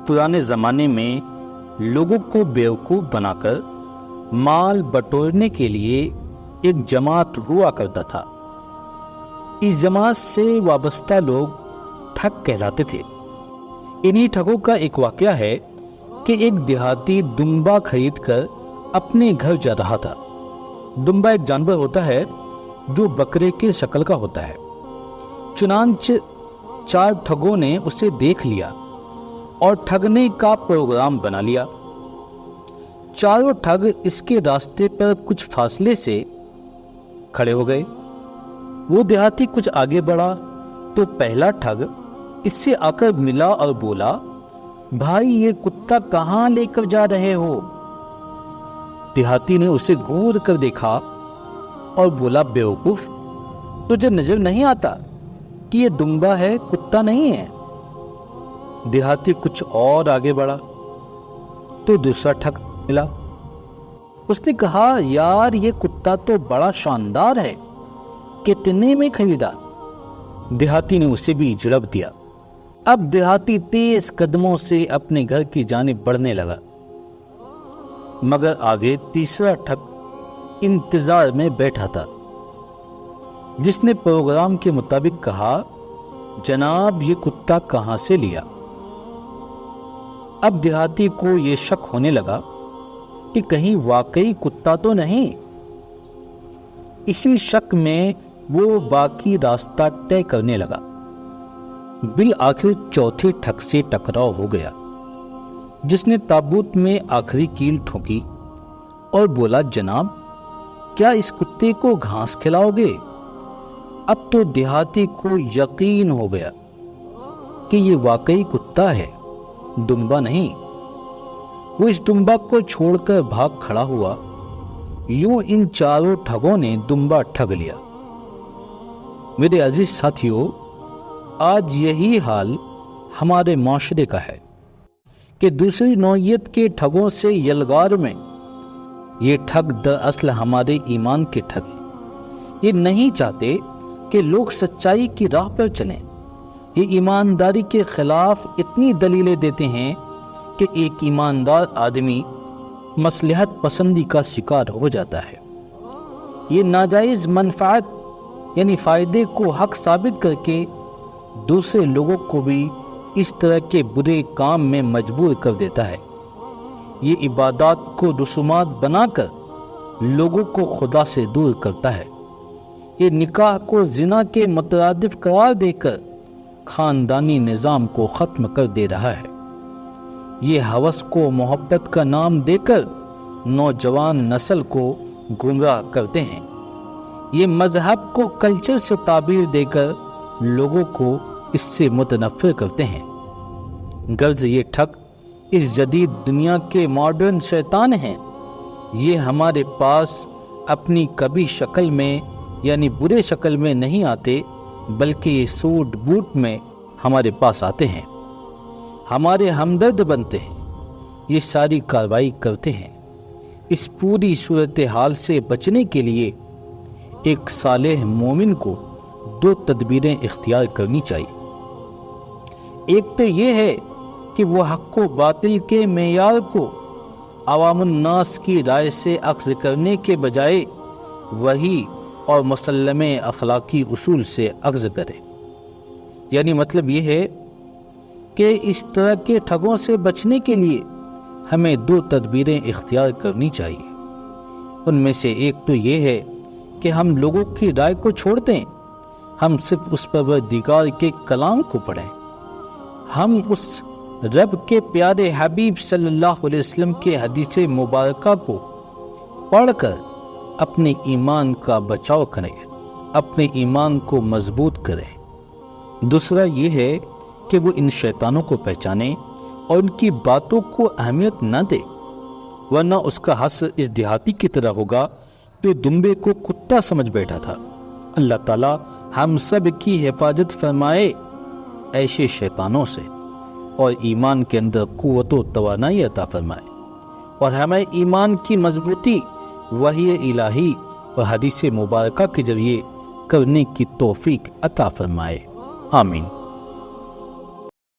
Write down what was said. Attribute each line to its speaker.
Speaker 1: पुराने ज़माने में लोगों को बेवकूफ़ बनाकर माल बटोरने के लिए एक जमात हुआ करता था। इस जमात से वाबस्ता लोग ठग कहलाते थे। इन्हीं ठगों का एक वाक़या है कि एक देहाती दुम्बा खरीदकर अपने घर जा रहा था। दुम्बा एक जानवर होता है जो बकरे की शक्ल का होता है। चुनांचे 4 ठगों ने उसे देख लिया और ठगने का प्रोग्राम बना लिया। चारों ठग इसके रास्ते पर कुछ फासले से खड़े हो गए। वो देहाती कुछ आगे बढ़ा तो पहला ठग इससे आकर मिला और बोला, भाई ये कुत्ता कहाँ लेकर जा रहे हो? देहाती ने उसे घूर कर देखा और बोला, बेवकूफ, तुझे नजर नहीं आता कि ये दुम्बा है, कुत्ता नहीं है? देहाती कुछ और आगे बढ़ा तो दूसरा ठग मिला। उसने कहा, यार ये कुत्ता तो बड़ा शानदार है, कितने में खरीदा? देहाती ने उसे भी झड़प दिया। अब देहाती तेज कदमों से अपने घर की जानिब बढ़ने लगा, मगर आगे तीसरा ठग इंतजार में बैठा था, जिसने प्रोग्राम के मुताबिक कहा, जनाब ये कुत्ता कहां से लिया? अब देहाती को यह शक होने लगा कि कहीं वाकई कुत्ता तो नहीं। इसी शक में वो बाकी रास्ता तय करने लगा। बिल आखिर चौथे ठग से टकराव हो गया, जिसने ताबूत में आखिरी कील ठोकी और बोला, जनाब क्या इस कुत्ते को घास खिलाओगे? अब तो देहाती को यकीन हो गया कि ये वाकई कुत्ता है, दुम्बा नहीं। वो इस दुम्बा को छोड़कर भाग खड़ा हुआ। यूं इन चारों ठगों ने दुम्बा ठग लिया। मेरे अजीज साथियों, आज यही हाल हमारे माशरे का है कि दूसरी नौइयत के ठगों से यलगार में ये ठग दरअसल हमारे ईमान के ठग हैं। ये नहीं चाहते कि लोग सच्चाई की राह पर चलें। ये ईमानदारी के खिलाफ इतनी दलीलें देते हैं कि एक ईमानदार आदमी मसलहत पसंदी का शिकार हो जाता है। ये नाजायज़ मनफात यानी फ़ायदे को हक साबित करके दूसरे लोगों को भी इस तरह के बुरे काम में मजबूर कर देता है। ये इबादत को रसूमात बनाकर लोगों को खुदा से दूर करता है। ये निकाह को जिना के मुतरादिफ करार देकर खानदानी निज़ाम को ख़त्म कर दे रहा है। ये हवस को मोहब्बत का नाम देकर नौजवान नस्ल को गुमराह करते हैं। ये मजहब को कल्चर से ताबीर देकर लोगों को इससे मुतनफ़िर करते हैं। गर्ज ये ठग इस जदीद दुनिया के मॉडर्न शैतान हैं। ये हमारे पास अपनी कभी शक्ल में यानी बुरे शक्ल में नहीं आते, बल्कि ये सूट बूट में हमारे पास आते हैं, हमारे हमदर्द बनते हैं, ये सारी कार्रवाई करते हैं। इस पूरी सूरत हाल से बचने के लिए एक सालेह मोमिन को 2 तदबीरें इख्तियार करनी चाहिए। एक तो ये है कि वो हक़ व बातिल के मेयार को अवामुन्नास की राय से अख्ज़ करने के बजाय वही और मुसल्लमे अखलाकी उसूल से अख्ज़ करे। यानी मतलब ये है कि इस तरह के ठगों से बचने के लिए हमें 2 तदबीरें इख्तियार करनी चाहिए। उनमें से एक तो ये है कि हम लोगों की राय को छोड़ दें, हम सिर्फ उस परवरदिगार के कलाम को पढ़ें। हम उस रब के प्यारे हबीब सल्लल्लाहु अलैहि वसल्लम के हदीस मुबारका को पढ़कर अपने ईमान का बचाव करें, अपने ईमान को मजबूत करें। दूसरा ये है कि वो इन शैतानों को पहचाने और उनकी बातों को अहमियत न दे, वरना उसका हश्र इस देहाती की तरह होगा जो दुम्बे को कुत्ता समझ बैठा था। अल्लाह ताला हम सब की हिफाजत फरमाए ऐसे शैतानों से, और ईमान के अंदर क़ुव्वत व तवानाई अता फरमाए, और हमें ईमान की मजबूती वही इलाही और हदीस मुबारका के जरिए करने की तौफीक अता फरमाए। आमीन।